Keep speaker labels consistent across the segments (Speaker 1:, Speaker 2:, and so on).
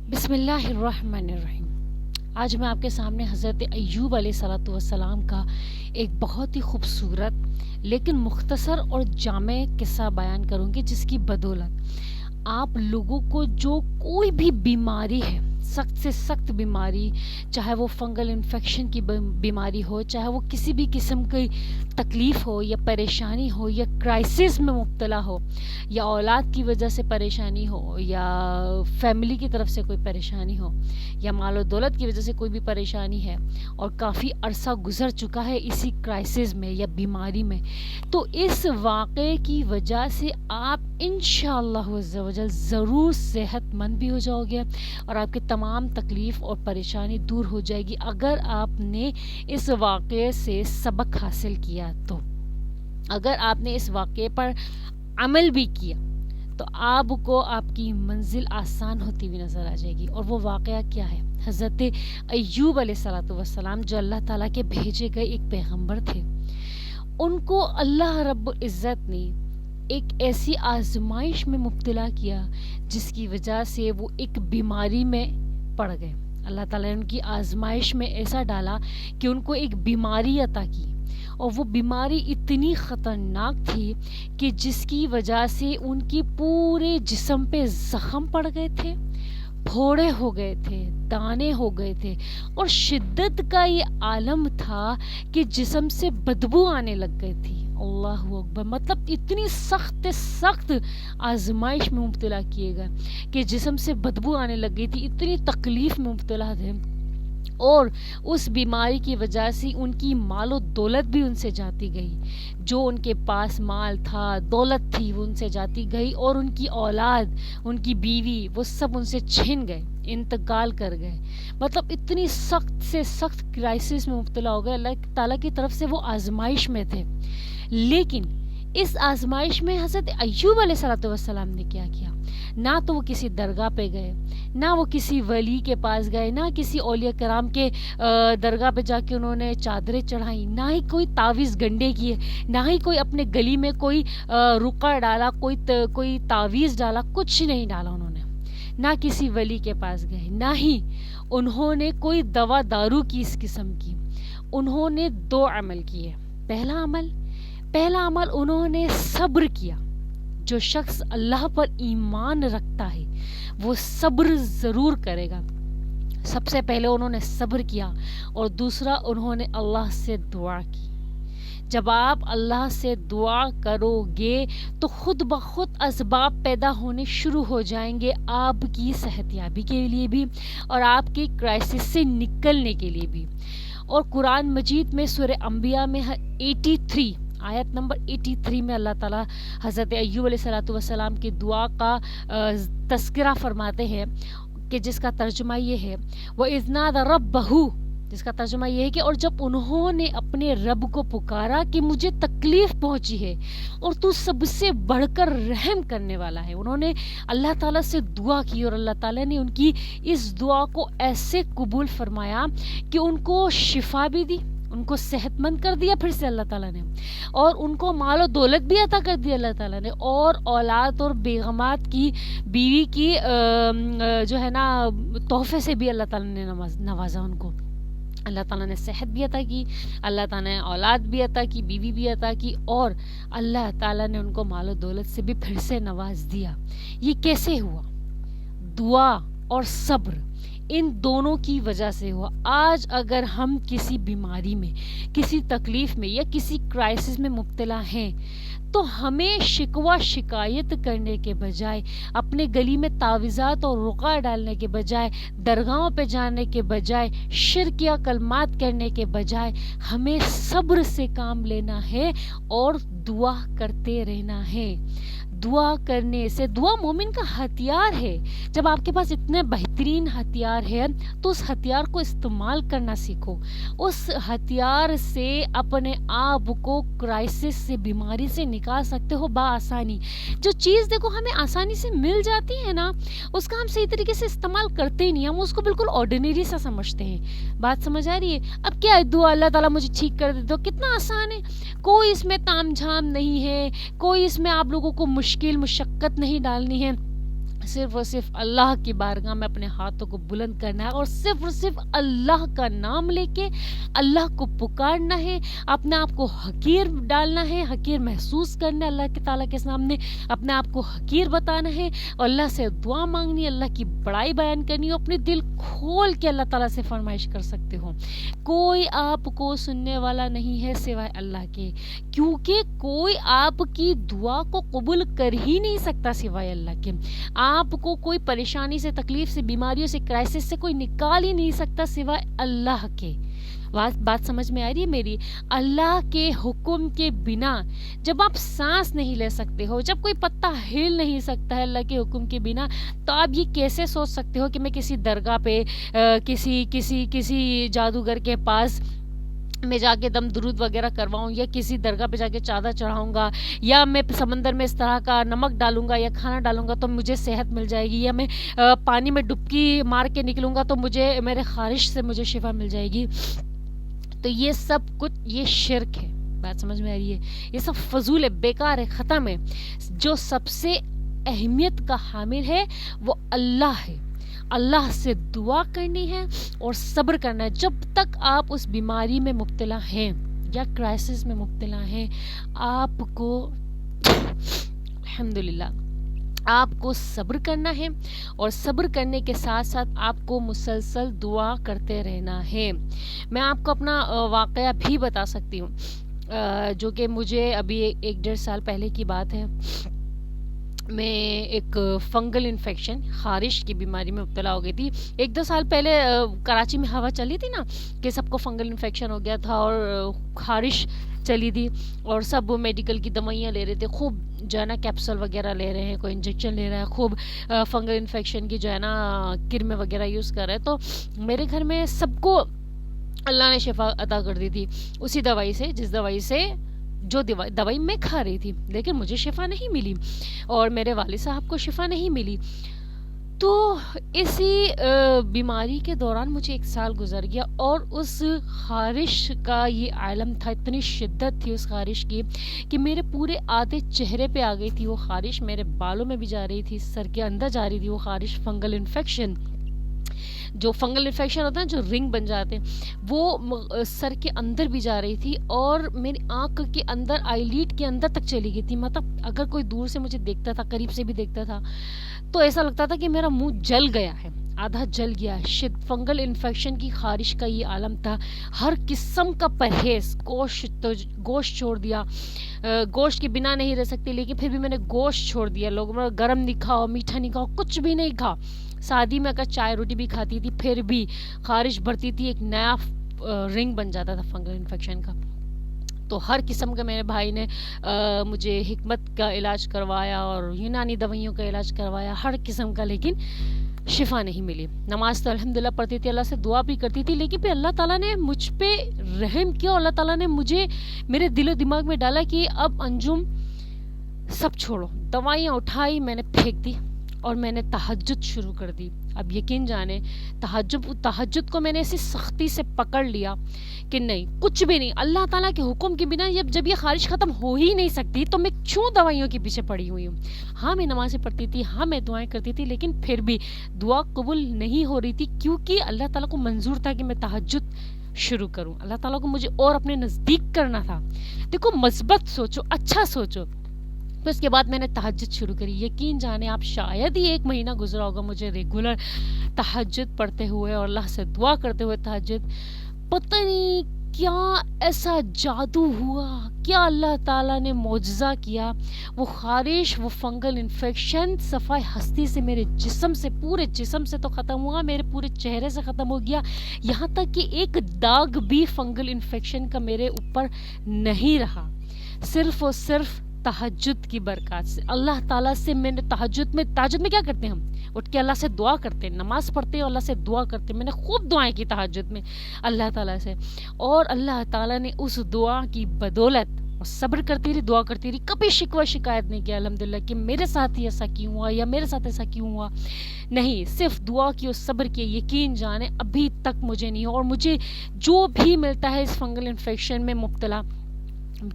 Speaker 1: بسم اللہ الرحمن الرحیم۔ آج میں آپ کے سامنے حضرت ایوب علیہ الصلوۃ والسلام کا ایک بہت ہی خوبصورت لیکن مختصر اور جامع قصہ بیان کروں گی، جس کی بدولت آپ لوگوں کو جو کوئی بھی بیماری ہے، سخت سے سخت بیماری، چاہے وہ فنگل انفیکشن کی بیماری ہو، چاہے وہ کسی بھی قسم کی تکلیف ہو یا پریشانی ہو یا کرائسس میں مبتلا ہو، یا اولاد کی وجہ سے پریشانی ہو، یا فیملی کی طرف سے کوئی پریشانی ہو، یا مال و دولت کی وجہ سے کوئی بھی پریشانی ہے اور کافی عرصہ گزر چکا ہے اسی کرائسس میں یا بیماری میں، تو اس واقعے کی وجہ سے آپ انشاءاللہ عز و جل ضرور صحت مند بھی ہو جاؤ گے اور آپ کے تمام تکلیف اور پریشانی دور ہو جائے گی، اگر آپ نے اس واقعے سے سبق حاصل کیا تو۔ اگر آپ نے اس واقعے پر عمل بھی کیا تو آپ کو آپ کی منزل آسان ہوتی ہوئی نظر آ جائے گی۔ اور وہ واقعہ کیا ہے؟ حضرت ایوب علیہ السلام جو اللہ تعالیٰ کے بھیجے گئے ایک پیغمبر تھے، ان کو اللہ رب العزت نے ایک ایسی آزمائش میں مبتلا کیا جس کی وجہ سے وہ ایک بیماری میں پڑ گئے۔ اللہ تعالیٰ نے ان کی آزمائش میں ایسا ڈالا کہ ان کو ایک بیماری عطا کی، اور وہ بیماری اتنی خطرناک تھی کہ جس کی وجہ سے ان کی پورے جسم پہ زخم پڑ گئے تھے، پھوڑے ہو گئے تھے، دانے ہو گئے تھے، اور شدت کا یہ عالم تھا کہ جسم سے بدبو آنے لگ گئی تھی۔ اللہ اکبر! مطلب اتنی سخت آزمائش میں مبتلا کیے گئے کہ جسم سے بدبو آنے لگ گئی تھی، اتنی تکلیف میں مبتلا تھے، اور اس بیماری کی وجہ سے ان کی مال و دولت بھی ان سے جاتی گئی، جو ان کے پاس مال تھا، دولت تھی، وہ ان سے جاتی گئی، اور ان کی اولاد، ان کی بیوی، وہ سب ان سے چھن گئے، انتقال کر گئے۔ مطلب اتنی سخت سے سخت کرائسس میں مبتلا ہو گئے۔ اللہ تعالیٰ کی طرف سے وہ آزمائش میں تھے، لیکن اس آزمائش میں حضرت ایوب علیہ السلام نے کیا کیا؟ نہ تو وہ کسی درگاہ پہ گئے، نہ وہ کسی ولی کے پاس گئے، نہ کسی اولیاء کرام کے درگاہ پہ جا کے انہوں نے چادریں چڑھائیں، نہ ہی کوئی تعویذ گنڈے کیے، نہ ہی کوئی اپنے گلی میں کوئی رقع ڈالا، کوئی تعویذ ڈالا، کچھ نہیں ڈالا انہوں نے۔ نہ کسی ولی کے پاس گئے، نہ ہی انہوں نے کوئی دوا دارو کی اس قسم کی۔ انہوں نے دو عمل کیے۔ پہلا عمل انہوں نے صبر کیا۔ جو شخص اللہ پر ایمان رکھتا ہے وہ صبر ضرور کرے گا۔ سب سے پہلے انہوں نے صبر کیا، اور دوسرا انہوں نے اللہ سے دعا کی۔ جب آپ اللہ سے دعا کرو گے تو خود بخود اسباب پیدا ہونے شروع ہو جائیں گے، آپ کی صحت یابی کے لیے بھی اور آپ کی کرائسس سے نکلنے کے لیے بھی۔ اور قرآن مجید میں سورہ انبیاء میں 83 آیت نمبر 83 میں اللہ تعالیٰ حضرت ایوب علیہ السلام کی دعا کا تذکرہ فرماتے ہیں، کہ جس کا ترجمہ یہ ہے وَإِذْ نَادَى رَبَّهُ، جس کا ترجمہ یہ ہے کہ اور جب انہوں نے اپنے رب کو پکارا کہ مجھے تکلیف پہنچی ہے اور تو سب سے بڑھ کر رحم کرنے والا ہے۔ انہوں نے اللہ تعالیٰ سے دعا کی، اور اللہ تعالیٰ نے ان کی اس دعا کو ایسے قبول فرمایا کہ ان کو شفا بھی دی، ان کو صحت مند کر دیا پھر سے اللہ تعالیٰ نے، اور ان کو مال و دولت بھی عطا کر دیا اللہ تعالیٰ نے، اور اولاد اور بیگمات کی، بیوی کی جو ہے نا تحفے سے بھی اللہ تعالیٰ نے نوازا ان کو۔ اللہ تعالیٰ نے صحت بھی عطا کی، اللہ تعالیٰ نے اولاد بھی عطا کی، بیوی بھی عطا کی، اور اللہ تعالیٰ نے ان کو مال و دولت سے بھی پھر سے نواز دیا۔ یہ کیسے ہوا؟ دعا اور صبر، ان دونوں کی وجہ سے ہوا۔ آج اگر ہم کسی بیماری میں، کسی تکلیف میں یا کسی کرائسس میں مبتلا ہیں تو ہمیں شکوہ شکایت کرنے کے بجائے، اپنے گلی میں تعویذات اور رقع ڈالنے کے بجائے، درگاہوں پہ جانے کے بجائے، شرک یا کلمات کرنے کے بجائے، ہمیں صبر سے کام لینا ہے اور دعا کرتے رہنا ہے۔ دعا کرنے سے، دعا مومن کا ہتھیار ہے۔ جب آپ کے پاس اتنے بہترین ہتھیار ہے تو اس ہتھیار کو استعمال کرنا سیکھو۔ اس ہتھیار سے اپنے آپ کو کرائسس سے، بیماری سے نکال سکتے ہو بآسانی۔ جو چیز دیکھو ہمیں آسانی سے مل جاتی ہے نا، اس کا ہم صحیح طریقے سے استعمال کرتے ہی نہیں، ہم اس کو بالکل آرڈینری سا سمجھتے ہیں۔ بات سمجھ آ رہی ہے؟ اب کیا ہے، دعا اللہ تعالیٰ مجھے ٹھیک کر دے دو، کتنا آسان ہے، کوئی اس میں تام جھام نہیں ہے، کوئی اس میں آپ لوگوں کو مشکل مشقت نہیں ڈالنی ہے۔ صرف اور صرف اللہ کی بارگاہ میں اپنے ہاتھوں کو بلند کرنا ہے اور صرف اللہ کا نام لے کے اللہ کو پکارنا ہے، اپنے آپ کو حقیر ڈالنا ہے، حقیر محسوس کرنا ہے، اللہ کے تعالیٰ کے سامنے اپنے آپ کو حقیر بتانا ہے اور اللہ سے دعا مانگنی ہے، اللہ کی بڑائی بیان کرنی ہے، اپنے دل کھول کے اللہ تعالیٰ سے فرمائش کر سکتے ہو۔ کوئی آپ کو سننے والا نہیں ہے سوائے اللہ کے، کیونکہ کوئی آپ کی دعا کو قبول کر ہی نہیں سکتا سوائے اللہ کے۔ آپ کو کوئی پریشانی سے، تکلیف سے، بیماریوں سے، کرائسس سے کوئی نکال ہی نہیں سکتا سوائے اللہ کے۔ بات سمجھ میں آ رہی ہے میری؟ اللہ کے حکم کے بنا جب آپ سانس نہیں لے سکتے ہو، جب کوئی پتا ہل نہیں سکتا ہے اللہ کے حکم کے بنا، تو آپ یہ کیسے سوچ سکتے ہو کہ میں کسی درگاہ پہ کسی جادوگر کے پاس میں جا کے دم درود وغیرہ کرواؤں، یا کسی درگاہ پہ جا کے چادر چڑھاؤں گا، یا میں سمندر میں اس طرح کا نمک ڈالوں گا یا کھانا ڈالوں گا تو مجھے صحت مل جائے گی، یا میں پانی میں ڈبکی مار کے نکلوں گا تو مجھے میرے خارش سے مجھے شفا مل جائے گی؟ تو یہ سب کچھ یہ شرک ہے۔ بات سمجھ میں آ رہی ہے؟ یہ سب فضول ہے، بیکار ہے، ختم ہے۔ جو سب سے اہمیت کا حامل ہے وہ اللہ ہے۔ اللہ سے دعا کرنی ہے اور صبر کرنا ہے۔ جب تک آپ اس بیماری میں مبتلا ہیں یا کرائسس میں مبتلا ہیں، آپ کو الحمدللہ آپ کو صبر کرنا ہے، اور صبر کرنے کے ساتھ ساتھ آپ کو مسلسل دعا کرتے رہنا ہے۔ میں آپ کو اپنا واقعہ بھی بتا سکتی ہوں، جو کہ مجھے ابھی 1-1.5 سال پہلے کی بات ہے۔ میں ایک فنگل انفیکشن، خارش کی بیماری میں مبتلا ہو گئی تھی۔ 1-2 سال پہلے کراچی میں ہوا چلی تھی نا کہ سب کو فنگل انفیکشن ہو گیا تھا اور خارش چلی تھی، اور سب میڈیکل کی دوائیاں لے رہے تھے، خوب جو ہے نا کیپسول وغیرہ لے رہے ہیں، کوئی انجیکشن لے رہا ہے، خوب فنگل انفیکشن کی جو ہے نا کرمیں وغیرہ یوز کر رہے ہیں۔ تو میرے گھر میں سب کو اللہ نے شفا عطا کر دی تھی اسی دوائی سے، جس دوائی سے جو دوائی میں کھا رہی تھی، لیکن مجھے شفا نہیں ملی اور میرے والد صاحب کو شفا نہیں ملی۔ تو اسی بیماری کے دوران مجھے 1 سال گزر گیا، اور اس خارش کا یہ عالم تھا، اتنی شدت تھی اس خارش کی کہ میرے پورے آدھے چہرے پہ آ گئی تھی وہ خارش، میرے بالوں میں بھی جا رہی تھی، سر کے اندر جا رہی تھی وہ خارش۔ فنگل انفیکشن، جو فنگل انفیکشن ہوتا ہے جو رنگ بن جاتے ہیں، وہ سر کے اندر بھی جا رہی تھی، اور میری آنکھ کے اندر، آئی لیڈ کے اندر تک چلی گئی تھی۔ مطلب اگر کوئی دور سے مجھے دیکھتا تھا، قریب سے بھی دیکھتا تھا، تو ایسا لگتا تھا کہ میرا منہ جل گیا ہے، آدھا جل گیا ہے۔ فنگل انفیکشن کی خارش کا یہ عالم تھا۔ ہر قسم کا پرہیز، گوشت چھوڑ دیا، گوشت کے بنا نہیں رہ سکتی، لیکن پھر بھی میں نے گوشت چھوڑ دیا۔ لوگ گرم نہیں کھاؤ، میٹھا نہیں کھاؤ، کچھ بھی نہیں کھا۔ شادی میں اگر چائے روٹی بھی کھاتی تھی پھر بھی خارش بڑھتی تھی، ایک نیا رنگ بن جاتا تھا فنگل انفیکشن کا۔ تو ہر قسم کا میرے بھائی نے مجھے حکمت کا علاج کروایا اور یونانی دوائیوں کا علاج کروایا، ہر قسم کا، لیکن شفا نہیں ملی۔ نماز تو الحمدللہ پڑھتی تھی، اللہ سے دعا بھی کرتی تھی، لیکن پھر اللہ تعالیٰ نے مجھ پہ رحم کیا، اور اللہ تعالیٰ نے مجھے میرے دل و دماغ میں ڈالا کہ اب انجم سب چھوڑو۔ دوائیاں اٹھائی، میں نے پھینک دی، اور میں نے تہجد شروع کر دی۔ اب یقین جانے تہجد کو میں نے ایسی سختی سے پکڑ لیا کہ نہیں، کچھ بھی نہیں، اللہ تعالیٰ کے حکم کے بنا جب یہ خارش ختم ہو ہی نہیں سکتی تو میں کیوں دوائیوں کے پیچھے پڑی ہوئی ہوں؟ ہاں میں نمازیں پڑھتی تھی، ہاں میں دعائیں کرتی تھی، لیکن پھر بھی دعا قبول نہیں ہو رہی تھی، کیونکہ اللہ تعالیٰ کو منظور تھا کہ میں تہجد شروع کروں۔ اللہ تعالیٰ کو مجھے اور اپنے نزدیک کرنا تھا۔ دیکھو، مثبت سوچو، اچھا سوچو۔ پھر اس کے بعد میں نے تہجد شروع کری۔ یقین جانے آپ، شاید ہی 1 مہینہ گزرا ہوگا مجھے ریگولر تہجد پڑھتے ہوئے اور اللہ سے دعا کرتے ہوئے تہجد۔ پتہ نہیں کیا ایسا جادو ہوا، کیا اللہ تعالیٰ نے معجزہ کیا، وہ خارش، وہ فنگل انفیکشن صفائے ہستی سے میرے جسم سے، پورے جسم سے تو ختم ہوا، میرے پورے چہرے سے ختم ہو گیا، یہاں تک کہ ایک داغ بھی فنگل انفیکشن کا میرے اوپر نہیں رہا، صرف اور صرف تہجد کی برکات سے۔ اللہ تعالیٰ سے میں نے تہجد میں کیا کرتے ہیں ہم؟ اٹھ کے اللہ سے دعا کرتے ہیں، نماز پڑھتے ہیں اور اللہ سے دعا کرتے ہیں۔ میں نے خوب دعائیں کی تہجد میں اللہ تعالیٰ سے، اور اللہ تعالیٰ نے اس دعا کی بدولت اور صبر کرتی رہی، دعا کرتی رہی، کبھی شکوہ شکایت نہیں کیا الحمدللہ کہ میرے ساتھ ہی ایسا کیوں ہوا یا میرے ساتھ ایسا کیوں ہوا، نہیں، صرف دعا کی اور صبر کی۔ یقین جانے ابھی تک مجھے نہیں ہو، اور مجھے جو بھی ملتا ہے اس فنگل انفیکشن میں مبتلا،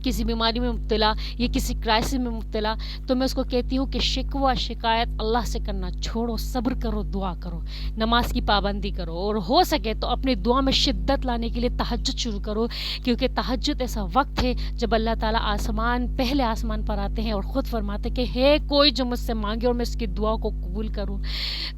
Speaker 1: کسی بیماری میں مبتلا یا کسی کرائسس میں مبتلا، تو میں اس کو کہتی ہوں کہ شکوہ شکایت اللہ سے کرنا چھوڑو، صبر کرو، دعا کرو، نماز کی پابندی کرو، اور ہو سکے تو اپنی دعا میں شدت لانے کے لیے تہجد شروع کرو، کیونکہ تہجد ایسا وقت ہے جب اللہ تعالیٰ پہلے آسمان پر آتے ہیں اور خود فرماتے کہ ہے کوئی جو مجھ سے مانگے اور میں اس کی دعا کو قبول کروں،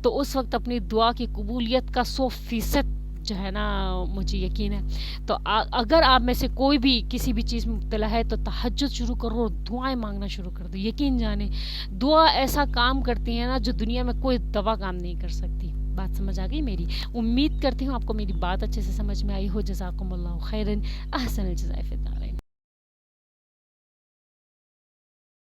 Speaker 1: تو اس وقت اپنی دعا کی قبولیت کا 100% جو ہے نا مجھے یقین ہے۔ تو اگر آپ میں سے کوئی بھی کسی بھی چیز میں مبتلا ہے تو تہجد شروع کرو اور دعائیں مانگنا شروع کر دو۔ یقین جانیں دعا ایسا کام کرتی ہے نا جو دنیا میں کوئی دوا کام نہیں کر سکتی۔ بات سمجھ آ گئی میری؟ امید کرتی ہوں آپ کو میری بات اچھے سے سمجھ میں آئی ہو۔ جزاکم اللہ خیرن، احسن الجزائے فی الدارین۔